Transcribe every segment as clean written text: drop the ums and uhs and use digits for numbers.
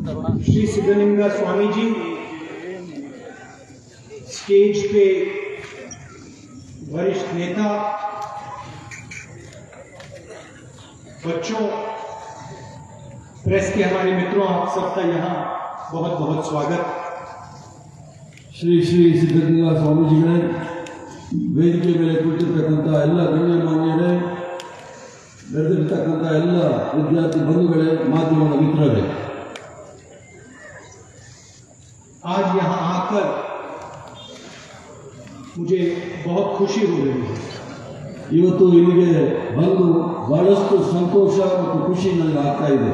Shri सिद्धलिंगा Swami ji stage पे वरिष्ठ नेता, बच्चों, प्रेस के हमारे मित्रों, आप सबका यहाँ बहुत बहुत स्वागत। ಶ್ರೀ ಸಿದ್ಧಲಿಂಗ ಸ್ವಾಮೀಜಿಗಳೇ, ವೇದಿಕೆ ಮೇಲೆ ಕೂತಿರ್ತಕ್ಕಂಥ ಎಲ್ಲ ಗಣ್ಯಮಾನ್ಯರೇ, ಬೆಳೆದಿರ್ತಕ್ಕಂಥ ಎಲ್ಲ ವಿದ್ಯಾರ್ಥಿ ಬಂಧುಗಳೇ, ಮಾಧ್ಯಮದ ಮಿತ್ರರೇ, आज यहाँ आकर मुझे बहुत खुशी हो रही है। ಇವತ್ತು ಇಲ್ಲಿಗೆ ಬಂದು ಬಹಳಷ್ಟು ಸಂತೋಷ ಮತ್ತು ಖುಷಿ ನನಗೆ ಆಗ್ತಾ ಇದೆ।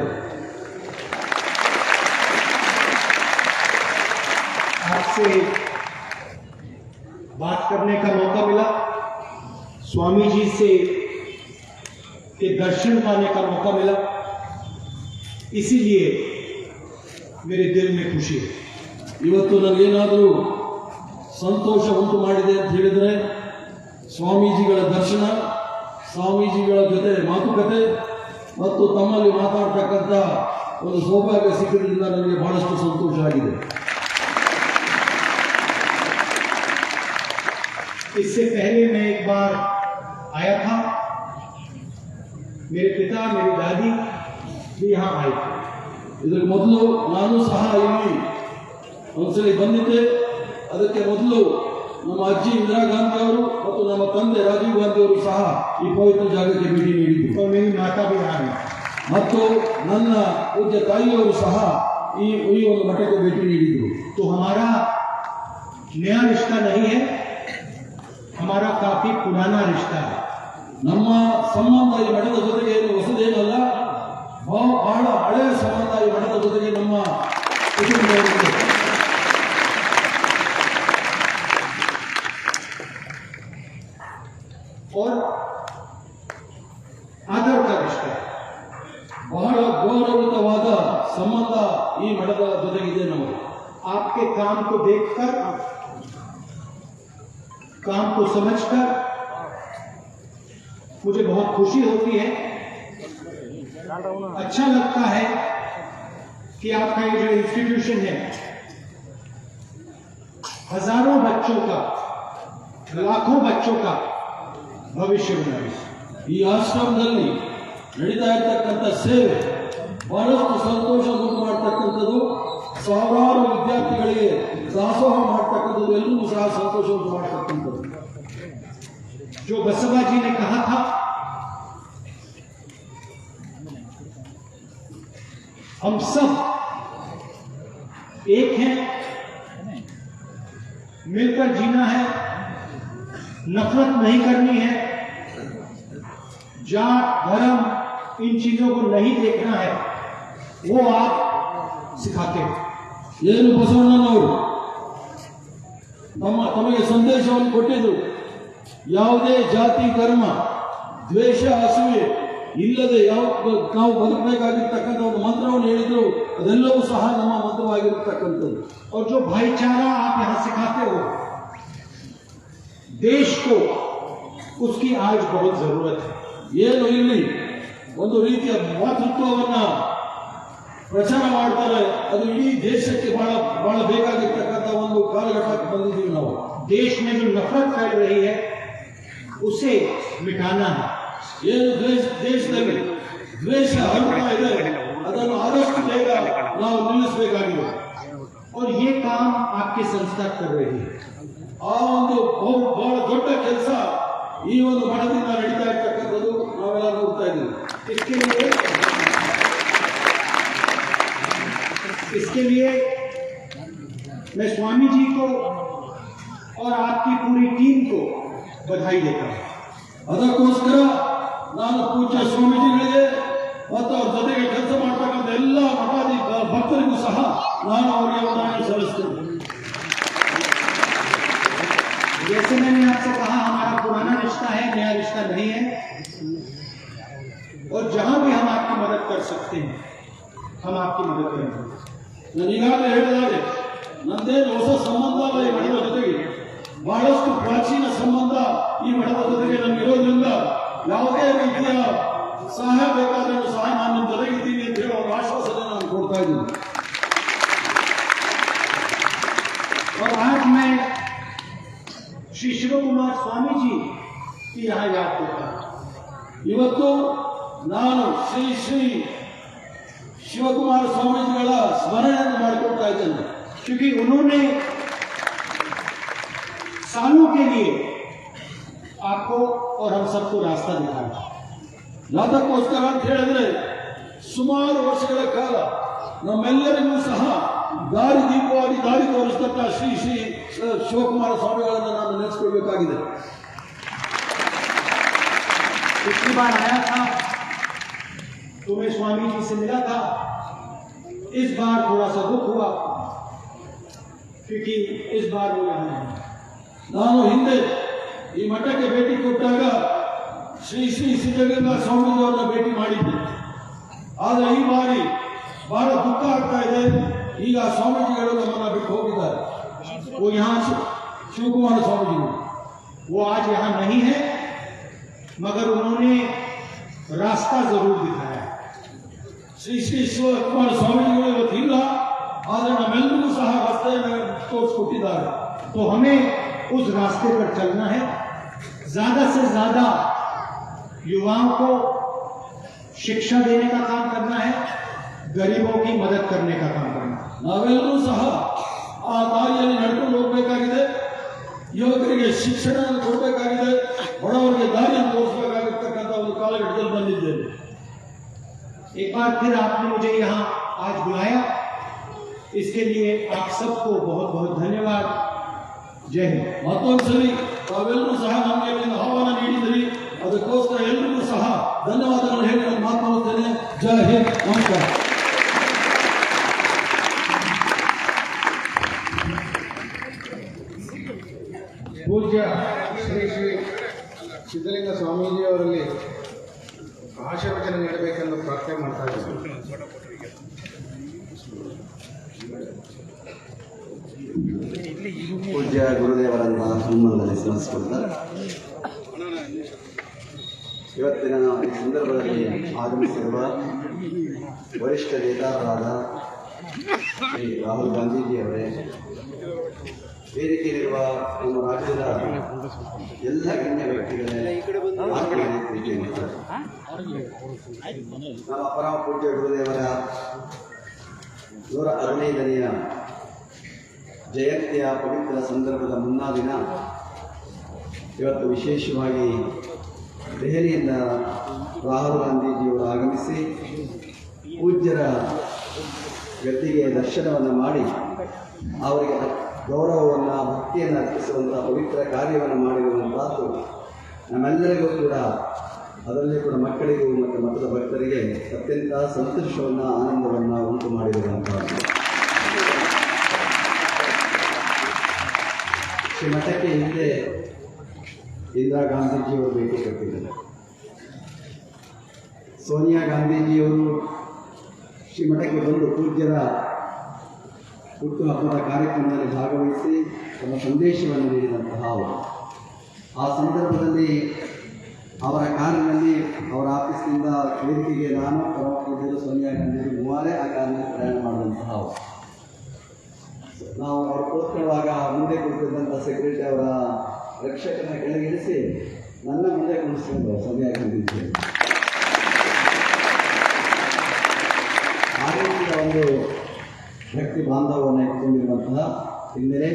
आपसे बात करने का मौका मिला, स्वामी जी से के दर्शन पाने का मौका मिला, इसीलिए मेरे दिल में खुशी है। ಇವತ್ತು ನನಗೇನಾದರೂ ಸಂತೋಷ ಉಂಟು ಮಾಡಿದೆ ಅಂತ ಹೇಳಿದರೆ, ಸ್ವಾಮೀಜಿಗಳ ದರ್ಶನ, ಸ್ವಾಮೀಜಿಗಳ ಜೊತೆ ಮಾತುಕತೆ ಮತ್ತು ತಮ್ಮಲ್ಲಿ ಮಾತಾಡ್ತಕ್ಕಂಥ ಒಂದು ಸೌಭಾಗ್ಯ ಸಿಕ್ಕಿದ್ರಿಂದ ನನಗೆ ಬಹಳಷ್ಟು ಸಂತೋಷ ಆಗಿದೆ। इससे पहले मैं एक बार आया था, मेरे पिता, मेरी दादी भी यहाँ आए थे। ಇದರ ಮೊದಲು ನಾನು ಸಹ ಇಲ್ಲಿ ಒಂದ್ಸಲಿ ಬಂದಿದ್ದೆ। ಅದಕ್ಕೆ ಮೊದಲು ನಮ್ಮ ಅಜ್ಜಿ ಇಂದಿರಾ ಗಾಂಧಿ ಅವರು ಮತ್ತು ನಮ್ಮ ತಂದೆ ರಾಜೀವ್ ಗಾಂಧಿ ಅವರು ಸಹ ಈ ಪವಿತ್ರ ಜಾಗಕ್ಕೆ ಭೇಟಿ ನೀಡಿದ್ರು। और मेरी माता भी आ रही, ಮತ್ತು ನನ್ನ ಪೂಜ್ಯ ತಾಯಿಯವರು ಸಹ ಈ ಒಂದು ಮಠಕ್ಕೆ ಭೇಟಿ ನೀಡಿದ್ರು। तो हमारा नया रिश्ता नहीं है, हमारा काफी पुराना रिश्ता है। ನಮ್ಮ ಸಂಬಂಧ ಈ ಮಠದ ಜೊತೆಗೆ ಏನು ಹೊಸದೇನಲ್ಲ, ಬಹಳ ಹಳೆಯ ಸಂಬಂಧ ಈ ಮಠದ ಜೊತೆಗೆ ನಮ್ಮ ಕುಟುಂಬದವರಿಗೆ। और आदर का रिश्ता है, ಬಹಳ ಗೌರವಿತವಾದ ಸಂಬಂಧ ಈ ಮಠದ ಜೊತೆಗಿದೆ ನಮಗೆ। आपके काम को देखकर, काम को समझकर मुझे बहुत खुशी होती है। अच्छा लगता है कि आपका ये जो इंस्टीट्यूशन है, हजारों बच्चों का, लाखों बच्चों का भविष्य बना रही है। ಈ ಆಶ್ರಮದಲ್ಲಿ ನಡೀತಾ ಇರ್ತಕ್ಕಂಥ ಸೇವೆ ಬಹಳಷ್ಟು ಸಂತೋಷ ಉಂಟು ಮಾಡ್ತಕ್ಕಂಥದ್ದು, ಸಾವಿರಾರು ವಿದ್ಯಾರ್ಥಿಗಳಿಗೆ ದಾಸೋಹ ಮಾಡ್ತಕ್ಕಂಥದ್ದು, ಎಲ್ಲರಿಗೂ ಸಹ ಸಂತೋಷ ಉಂಟು ಮಾಡ್ತಕ್ಕಂಥದ್ದು। जो बसवा जी ने कहा था, हम सब एक हैं, मिलकर जीना है, नफरत नहीं करनी है, जात धर्म इन चीजों को नहीं देखना है, वो आप सिखाते हैं। ಏನು ಬಸವಣ್ಣನವರು ತಮಗೆ ಸಂದೇಶವನ್ನು ಕೊಟ್ಟಿದ್ರು, ಯಾವುದೇ ಜಾತಿ ಧರ್ಮ ದ್ವೇಷ ಅಸೂಯೆ ಇಲ್ಲದೆ ನಾವು ಬದುಕಬೇಕಾಗಿರ್ತಕ್ಕಂಥ ಒಂದು ಮಂತ್ರವನ್ನು ಹೇಳಿದ್ರು, ಅದೆಲ್ಲವೂ ಸಹ ನಮ್ಮ ಮಂತ್ರವಾಗಿರ್ತಕ್ಕಂಥದ್ದು। और जो भाईचारा आप यहां सिखाते हो, देश को उसकी आज बहुत जरूरत है। ಏನು ಇಲ್ಲಿ ಒಂದು ರೀತಿಯ ಮಾತೃತ್ವವನ್ನ ಪ್ರಚಾರ ಮಾಡ್ತಾರೆ, ಅದು ಇಡೀ ದೇಶಕ್ಕೆ ಬಹಳ ಬಹಳ ಬೇಕಾಗಿರ್ತಕ್ಕಂಥ ಒಂದು ಕಾಲಘಟ್ಟಕ್ಕೆ ಬಂದಿದ್ದೀವಿ ನಾವು। देश में जो नफरत फैल रही है उसे मिटाना है। ಏನು ದೇಶದಲ್ಲಿ ದ್ವೇಷ ಹರಡ್ತಾ ಇದೆ, ಅದನ್ನು ಆದಷ್ಟು ಬೇಗ ನಾವು ನಿಲ್ಲಿಸಬೇಕಾಗಿದೆ। और ये काम आपकी संस्था कर रही है। ಆ ಒಂದು ಬಹಳ ದೊಡ್ಡ ಕೆಲಸ ಈ ಒಂದು ಮಠದಿಂದ ನಡೀತಾ ಇರ್ತಕ್ಕಂಥದ್ದು ನಾವೆಲ್ಲ ನೋಡ್ತಾ ಇದ್ದೀವಿ। इसके लिए मैं स्वामी जी को और आपकी पूरी टीम को बधाई देता हूं। ಅದಕ್ಕೋಸ್ಕರ ನಾನು ಪೂಜ್ಯ ಸ್ವಾಮೀಜಿಗಳಿಗೆ ಮತ್ತು ಅವ್ರ ಜೊತೆಗೆ ಕೆಲಸ ಮಾಡ್ತಕ್ಕಂಥ ಎಲ್ಲ ಮಠಾಧಿ ಭಕ್ತರಿಗೂ ಸಹ ನಾನು ಅವರಿಗೆ ವಂದನೆ ಸಲ್ಲಿಸ್ತೇನೆ। जैसे मैंने आपसे कहा, हमारा पुराना रिश्ता है, नया रिश्ता नहीं है, और जहां भी हम आपकी मदद कर सकते हैं हम आपकी मदद करेंगे। ನಾನು ಈಗಾಗಲೇ ಹೇಳಿದಾಗೆ ನಂದೇನು ಹೊಸ ಸಂಬಂಧ ಅಲ್ಲ ಈ ಮಠದ ಜೊತೆಗೆ, ಬಹಳಷ್ಟು ಪ್ರಾಚೀನ ಸಂಬಂಧ ಈ ಮಠದ ಜೊತೆಗೆ ನಮಗಿರೋದ್ರಿಂದ ಯಾವುದೇ ರೀತಿಯ ಸಹಾಯ ಬೇಕಾದರೂ ಸಹ ನಾನು ನಿಮ್ಮ ಜೊತೆಗಿದ್ದೀನಿ ಅಂತ ಹೇಳೋ ಒಂದು ಆಶ್ವಾಸನೆ ನಾನು ಕೊಡ್ತಾ ಇದ್ದೀನಿ। और आज मैं श्री शिव कुमार स्वामी जी की यहाँ याद करता हूँ। ಇವತ್ತು ನಾನು ಶ್ರೀ ಶ್ರೀ ಶಿವಕುಮಾರ ಸ್ವಾಮೀಜಿಗಳ ಸ್ಮರಣೆಯನ್ನು ಮಾಡಿಕೊಳ್ತಾ ಇದ್ದೇನೆ. क्योंकि उन्होंने सालों के लिए आपको और हम सबको रास्ता दिखाया. ಯಾತಕ್ಕೋಸ್ಕರ ಅಂತ ಹೇಳಿದ್ರೆ ಸುಮಾರು ವರ್ಷಗಳ ಕಾಲ ನಮ್ಮೆಲ್ಲರಿಗೂ ಸಹ ದಾರಿ ದೀಪವಾಗಿ ದಾರಿ ತೋರಿಸ್ತಕ್ಕ ಶ್ರೀ ಶ್ರೀ ಶಿವಕುಮಾರ ಸ್ವಾಮಿಗಳನ್ನು ನಾನು ನೆನೆಸ್ಕೊಳ್ಬೇಕಾಗಿದೆ. पिछली बार आया था तो मैं स्वामी जी से मिला था. इस बार थोड़ा सा दुख हुआ क्योंकि इस बार वो यहाँ नहीं. ನಾನು ಹಿಂದೆ ಈ ಮಠಕ್ಕೆ ಭೇಟಿ ಕೊಟ್ಟಾಗ ಶ್ರೀ ಶ್ರೀ ಸಿದ್ಧಗಂಗಾ ಸ್ವಾಮೀಜಿಯವರನ್ನ ಭೇಟಿ ಮಾಡಿದ್ದೆ. ಆದರೆ ಈ ಬಾರಿ ಬಹಳ ದುಃಖ ಆಗ್ತಾ ಇದೆ. ಈಗ ಸ್ವಾಮೀಜಿಗಳು ನಮ್ಮನ್ನ ಬಿಟ್ಟು ಹೋಗಿದ್ದಾರೆ. वो यहाँ ಶಿವಕುಮಾರ ಸ್ವಾಮೀಜಿಗಳು वो आज यहाँ नहीं है, मगर उन्होंने रास्ता जरूर दिखाया है. ಶ್ರೀ ಶ್ರೀ ಶಿವಕುಮಾರ ಸ್ವಾಮೀಜಿಗಳು ಇವತ್ತಿಲ್ಲ, ಆದರೆ ನಮ್ಮೆಲ್ಲರಿಗೂ ಸಹ ರಸ್ತೆಯನ್ನು ತೋರಿಸಿಕೊಟ್ಟಿದ್ದಾರೆ. तो हमें उस रास्ते पर चलना है. ज्यादा से ज्यादा युवाओं को शिक्षा देने का काम करना है, गरीबों की मदद करने का काम करना है. ನಾವೆಲ್ಲರೂ ಸಹ ಆ ದಾರಿಯಲ್ಲಿ ನಡ್ಕೊಂಡು ಹೋಗಬೇಕಾಗಿದೆ. ಯುವಕರಿಗೆ ಶಿಕ್ಷಣ ಕೊಡಬೇಕಾಗಿದೆ, ಬಡವರಿಗೆ ದಾರಿಯನ್ನು ತೋರಿಸಬೇಕಾಗಿರ್ತಕ್ಕಂಥ ಒಂದು ಕಾಲಘಟ್ಟದಲ್ಲಿ ಬಂದಿದ್ದೇವೆ. एक बार फिर आपने मुझे यहाँ आज बुलाया, इसके लिए आप सबको बहुत बहुत धन्यवाद. जय हिंद. ಮತ್ತೊಂದ್ಸರಿ ತಾವೆಲ್ಲರೂ ಸಹ ನಮಗೆ ಒಂದು ಆಹ್ವಾನ ನೀಡಿದ್ರಿ, ಅದಕ್ಕೋಸ್ಕರ ಎಲ್ಲರಿಗೂ ಸಹ ಧನ್ಯವಾದಗಳು ಹೇಳಿ ನಾನು ಮಾತನಾಡುತ್ತೇನೆ. ಜೈ ಹಿಂದ್, ನಮಸ್ಕಾರ. ಪೂಜ್ಯ ಶ್ರೀ ಶ್ರೀ ಸಿದ್ಧಲಿಂಗ ಸ್ವಾಮೀಜಿಯವರಲ್ಲಿ ಆಶೀರ್ವಚನ ನೀಡಬೇಕೆಂದು ಪ್ರಾರ್ಥನೆ ಮಾಡ್ತಾ ಇದ್ದಾರೆ. ಪೂಜ್ಯ ಗುರುದೇವರನ್ನ ಹನುಮಂತನಲ್ಲಿ ಸ್ಮರಿಸಿಕೊಳ್ತಾ ಇವತ್ತಿನ ಈ ಸಂದರ್ಭದಲ್ಲಿ ಆಗಮಿಸಿರುವ ವರಿಷ್ಠ ನೇತಾರರಾದ ಶ್ರೀ ರಾಹುಲ್ ಗಾಂಧೀಜಿಯವರೇ, ವೇದಿಕೆಯಲ್ಲಿರುವ ನಮ್ಮ ರಾಜ್ಯದ ಎಲ್ಲ ಗಣ್ಯ ವ್ಯಕ್ತಿಗಳೇ, ಆತ್ಮೀಯರೇ, ಪ್ರೀತಿಯ ಮಿತ್ರರೇ, ನಮ್ಮ ಪರಮ ಪೂಜ್ಯ ಗುರುದೇವರ 115ನೆಯ ಜಯಂತಿಯ ಪವಿತ್ರ ಸಂದರ್ಭದ ಮುನ್ನಾ ದಿನ ಇವತ್ತು ವಿಶೇಷವಾಗಿ ದೆಹಲಿಯಿಂದ ರಾಹುಲ್ ಗಾಂಧೀಜಿಯವರು ಆಗಮಿಸಿ ಪೂಜ್ಯರ ಗದ್ದಿಗೆ ದರ್ಶನವನ್ನು ಮಾಡಿ ಅವರಿಗೆ ಗೌರವವನ್ನು ಭಕ್ತಿಯನ್ನು ಅರ್ಪಿಸುವಂಥ ಪವಿತ್ರ ಕಾರ್ಯವನ್ನು ಮಾಡಿರುವಂಥದ್ದು ನಮ್ಮೆಲ್ಲರಿಗೂ ಕೂಡ, ಅದರಲ್ಲಿ ಕೂಡ ಮಕ್ಕಳಿಗೂ ಮತ್ತು ಮಠದ ಭಕ್ತರಿಗೆ ಅತ್ಯಂತ ಸಂತೋಷವನ್ನು ಆನಂದವನ್ನು ಉಂಟು ಮಾಡಿರುವಂಥದ್ದು. ಶ್ರೀ ಮಠಕ್ಕೆ ಹಿಂದೆ ಇಂದಿರಾ ಗಾಂಧೀಜಿಯವರು ಭೇಟಿ ಕೊಟ್ಟಿದ್ದಾರೆ. ಸೋನಿಯಾ ಗಾಂಧೀಜಿಯವರು ಶ್ರೀಮಠಕ್ಕೆ ಬಂದು ಪೂಜ್ಯರ ಹುಟ್ಟುಹಬ್ಬದ ಕಾರ್ಯಕ್ರಮದಲ್ಲಿ ಭಾಗವಹಿಸಿ ತಮ್ಮ ಸಂದೇಶವನ್ನು ನೀಡಿದಂತಹ ಅವರು. ಆ ಸಂದರ್ಭದಲ್ಲಿ ಅವರ ಕಾರಿನಲ್ಲಿ ಅವರ ಆಫೀಸ್ನಿಂದ ವೇದಿಕೆಗೆ ನಾನು ಪರಮ ಪೂಜ್ಯರು ಸೋನಿಯಾ ಗಾಂಧಿ ಮೂವರೇ ಆ ಕಾರಿನಲ್ಲಿ ಪ್ರಯಾಣ ಮಾಡಿದಂತಹ ಅವರು. ನಾವು ಅವರು ಕೂತ್ಕೊಳ್ಳುವಾಗ ಮುಂದೆ ಕೂತಿದ್ದಂಥ ಸೆಕ್ರೆಟರಿ ಅವರ ರಕ್ಷಕನ ಕೆಳಗಿಳಿಸಿ ನನ್ನ ಮುಂದೆ ಕುಣಿಸ್ಕೊಂಡು ಸೋನಿಯಾ ಗಾಂಧೀಜಿ ಆ ರೀತಿಯ ಒಂದು ವ್ಯಕ್ತಿ ಬಾಂಧವವನ್ನು ಇಟ್ಟುಕೊಂಡಿರುವಂತಹ ಹಿನ್ನೆಲೆ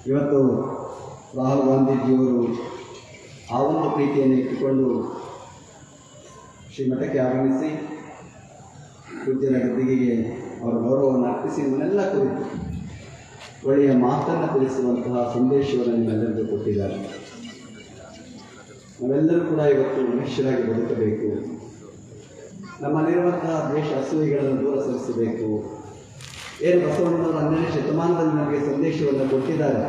ಇವತ್ತು ರಾಹುಲ್ ಗಾಂಧೀಜಿಯವರು ಆ ಒಂದು ಪ್ರೀತಿಯನ್ನು ಇಟ್ಟುಕೊಂಡು ಶ್ರೀಮಠಕ್ಕೆ ಆಗಮಿಸಿ ಪೂಜ್ಯರ ಗದ್ದಿಗೆಗೆ ಅವರ ಗೌರವವನ್ನು ಅರ್ಪಿಸಿ ನಮ್ಮನ್ನೆಲ್ಲ ಕುರಿತು ಒಳ್ಳೆಯ ಮಾತನ್ನು ತಿಳಿಸುವಂತಹ ಸಂದೇಶವನ್ನು ನಿಮ್ಮೆಲ್ಲರಿಗೂ ಕೊಟ್ಟಿದ್ದಾರೆ. ನಾವೆಲ್ಲರೂ ಕೂಡ ಇವತ್ತು ಮನುಷ್ಯರಾಗಿ ಬದುಕಬೇಕು, ನಮ್ಮಲ್ಲಿರುವಂತಹ ದ್ವೇಷ ಅಸೂಯೆಗಳನ್ನು ದೂರ ಸರಿಸಬೇಕು. ಏನು ಬಸವಣ್ಣನವರು 12ನೇ ಶತಮಾನದಲ್ಲಿ ನಮಗೆ ಸಂದೇಶವನ್ನು ಕೊಟ್ಟಿದ್ದಾರೆ.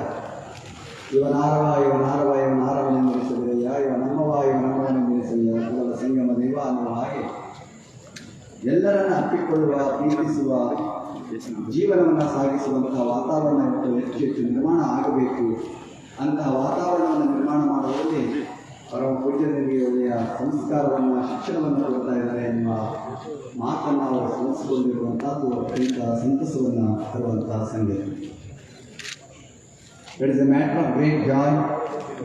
ಇವನಾರವ ಇವನಾರವ ಇವನಾರವನೆಂದೆನಿಸದಿರಯ್ಯ, ಇವ ನಮ್ಮವ ಇವ ನಮ್ಮವನೆಂದೆನಿಸಯ್ಯ, ಕುಲದ ಸಂಗಮ ದೇವ ಅನ್ನುವ ಹಾಗೆ ಎಲ್ಲರನ್ನ ಅಪ್ಪಿಕೊಳ್ಳುವ, ಪ್ರೀತಿಸುವ, ಜೀವನವನ್ನು ಸಾಗಿಸುವಂತಹ ವಾತಾವರಣ ಇವತ್ತು ಹೆಚ್ಚು ನಿರ್ಮಾಣ ಆಗಬೇಕು. ಅಂತಹ ವಾತಾವರಣವನ್ನು ನಿರ್ಮಾಣ ಮಾಡುವಲ್ಲಿ ಪರಮ ಪೂಜ್ಯರಿಗೆ ಒಳ್ಳೆಯ ಸಂಸ್ಕಾರವನ್ನು, ಶಿಕ್ಷಣವನ್ನು ಕೊಡ್ತಾ ಇದ್ದಾರೆ ಎನ್ನುವ ಮಾತನ್ನು ಅವರು ಸ್ಮರಿಸಿಕೊಂಡಿರುವಂಥದ್ದು ಅತ್ಯಂತ ಸಂತಸವನ್ನು ತರುವಂತಹ ಸಂಗತಿ. It is a matter of great joy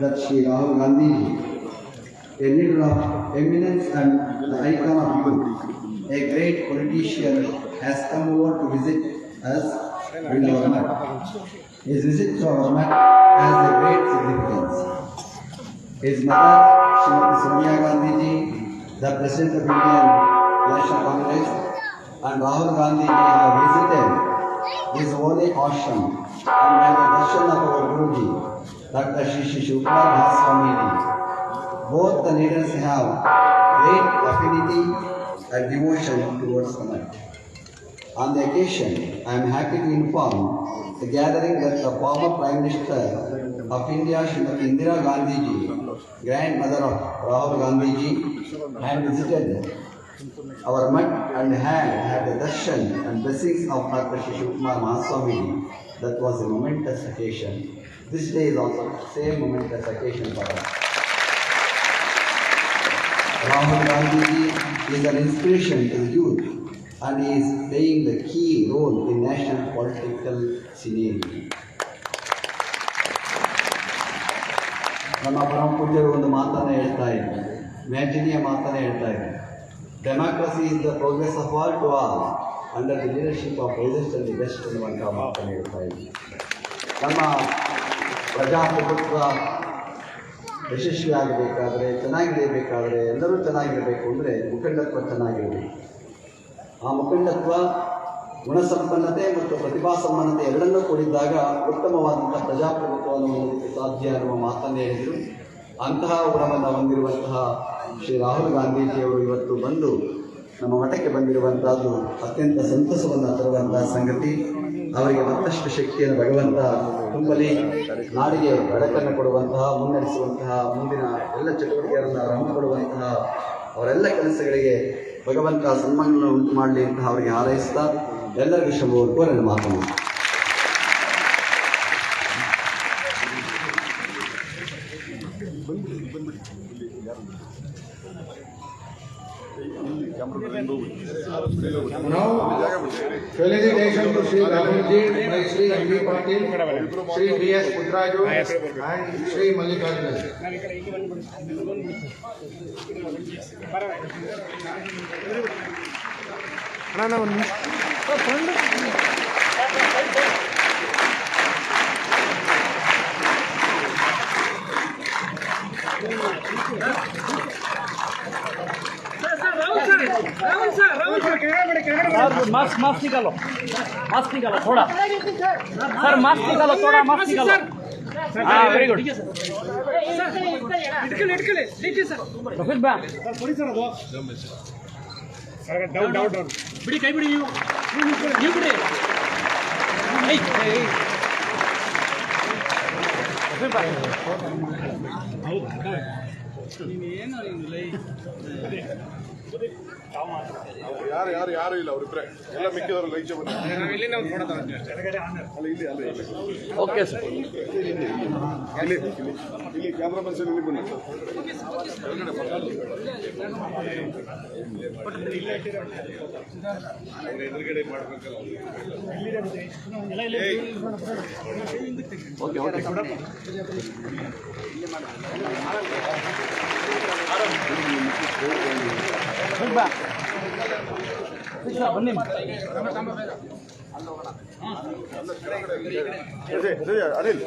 that Shri Rahul Gandhi, a leader of eminence and the icon of youth, a great politician, has come over to visit us in our mat. His visit to our mat has a great significance. His mother, Srimati Sonia Gandhi ji, the President of Indian National Congress, and Rahul Gandhi ji have visited his holy ashram and had the darshan of our Guruji, Dr. Shri Shivkumar Mahaswami ji. Both the leaders have great affinity and devotion towards the mat. On the occasion, I am happy to inform the gathering that the former Prime Minister of India, Srimati Indira Gandhi ji, grandmother of Rahul Gandhi ji, had visited our mat and had the darshan and blessings of Dr. Shri Shivkumar Mahaswami ji. That was a momentous occasion. This day is also the same momentous occasion for us. Rahul Gandhi ji is an inspiration to the youth and he is playing the key role in national political scenario. ನಮ್ಮ ಪರಮ ಪೂಜ್ಯರು ಒಂದು ಮಾತನ್ನು ಹೇಳ್ತಾ ಇದ್ದಾರೆ, ಮ್ಯಾಜಿನಿಯ ಮಾತನ್ನು ಹೇಳ್ತಾ ಇದ್ದಾರೆ. Democracy is the progress of all to all under the leadership of wisest and the best ಅನ್ನುವಂಥ ಮಾತನ್ನು ಹೇಳ್ತಾ ಇದ್ದಾರೆ. ನಮ್ಮ ಪ್ರಜಾಪ್ರಭುತ್ವ ಯಶಸ್ವಿ ಆಗಬೇಕಾದ್ರೆ, ಚೆನ್ನಾಗಿರಬೇಕಾದ್ರೆ, ಎಲ್ಲರೂ ಚೆನ್ನಾಗಿರಬೇಕು ಅಂದರೆ ಮುಖಂಡತ್ವ ಚೆನ್ನಾಗಿರಬೇಕು. ಆ ಮುಖಂಡತ್ವ ಗುಣಸಂಪನ್ನತೆ ಮತ್ತು ಪ್ರತಿಭಾಸಂಪನ್ನತೆ ಎರಡನ್ನೂ ಕೂಡಿದ್ದಾಗ ಉತ್ತಮವಾದಂಥ ಪ್ರಜಾಪ್ರಭುತ್ವವನ್ನು ಹೊಂದಲಿಕ್ಕೆ ಸಾಧ್ಯ ಅನ್ನುವ ಮಾತನ್ನೇ ಹೇಳಿದರು. ಅಂತಹ ಗುಣವನ್ನು ಹೊಂದಿರುವಂತಹ ಶ್ರೀ ರಾಹುಲ್ ಗಾಂಧೀಜಿಯವರು ಇವತ್ತು ಬಂದು ನಮ್ಮ ಮಠಕ್ಕೆ ಬಂದಿರುವಂತಹದ್ದು ಅತ್ಯಂತ ಸಂತಸವನ್ನು ತರುವಂತಹ ಸಂಗತಿ. ಅವರಿಗೆ ಮತ್ತಷ್ಟು ಶಕ್ತಿಯನ್ನು ಭಗವಂತ ತುಂಬಲಿ, ನಾಡಿಗೆ ಬೆಳಕನ್ನು ಕೊಡುವಂತಹ, ಮುನ್ನಡೆಸುವಂತಹ, ಮುಂದಿನ ಎಲ್ಲ ಚಟುವಟಿಕೆಗಳನ್ನು ಹಮ್ಮಿಕೊಡುವಂತಹ ಅವರೆಲ್ಲ ಕೆಲಸಗಳಿಗೆ ಭಗವಂತ ಸನ್ಮಾನವನ್ನು ಉಂಟು ಮಾಡಲಿ ಅಂತ ಅವರಿಗೆ ಹಾರೈಸ್ತಾ ಎಲ್ಲರಿಗೂ ಶುಭವನ್ನು ನನ್ನ ಮಾತನ್ನು. Now, felicitation to Shri Rahulji by Shri M.B. Patil, Shri B.S. Putraju and Shri Mallikarjun. Mask निकालो थोड़ा सर, मास्क निकालो थोड़ा, मास्क निकालो. हाँ, वेरी गुड. फिर बा डाउन बिड़ी कई बिड़ी ನೀವು ಬಿಡಿ. ಯಾರು ಇಲ್ಲ, ಅವರಿಬ್ಬರೇ ಎಲ್ಲ ಮಿಕ್ಕಿದವರು ಲೈಚೆ ಓಕೆ ಸರ್. ಇಲ್ಲಿ ಕ್ಯಾಮ್ರಾಮನ್ ಸರ್ ಇಲ್ಲಿ ಬನ್ನಿ. ಎದುರುಗಡೆ ಮಾಡ್ಬೇಕಲ್ಲ. ಓಕೆ ಓಕೆ ಬನ್ನಿ. ಅನಿಲ್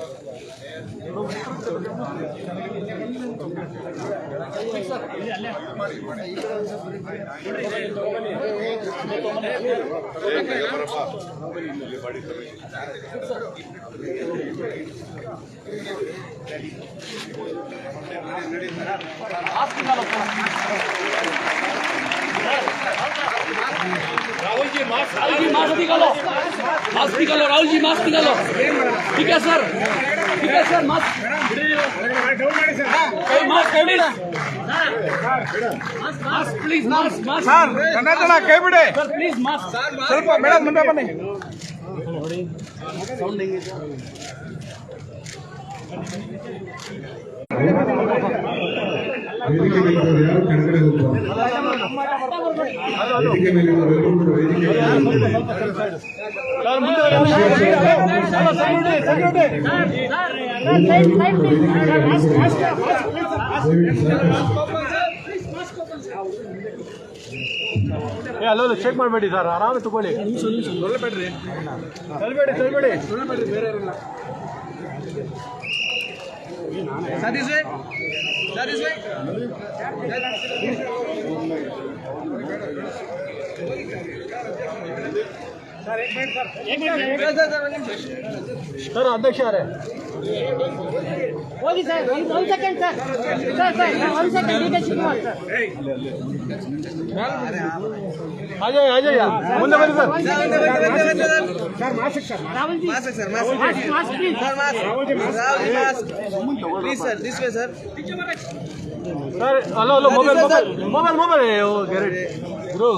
राहुल जी मास्क निकालो, मास्क निकालो, राहुल जी मास्क निकालो. ठीक है सर, ठीक है sir. Mask mask please, mask Kannada ಕೈ ಬಿಡಿ सर प्लीज मास्क. ಸ್ವಲ್ಪ ಮೇಡಮ್ ಮುಂದೆ ಬನ್ನಿ. ವೇದಿಕೆ ಮೇಲೆ ಯಾರು ಕೆಳಗಡೆ ಹೋಗ್ತಾರೆ. ವೇದಿಕೆ ಮೇಲೆ ವೇದಿಕೆ ಅಲ್ಲಲ್ಲ ಚೆಕ್ ಮಾಡಬೇಡಿ ಸರ್, ಆರಾಮ ತಗೊಳ್ಳಿ. ತಳ್ಬೇಡಿ. ಸರ್ ಅಧ್ಯಕ್ಷ ಅವರೇ, ಹೋಗಿ ಸರ್, ಒಂದು ಸೆಕೆಂಡ್ ಸರ್, ಒಂದು ಸೆಕೆಂಡ್ ಈಗ ಶಿವಕುಮಾರ್ ಸರ್. ಅಜಯ್ ಮುಂದೆ ಬನ್ನಿ sir. Rahulji mask please sir hello mobile Guru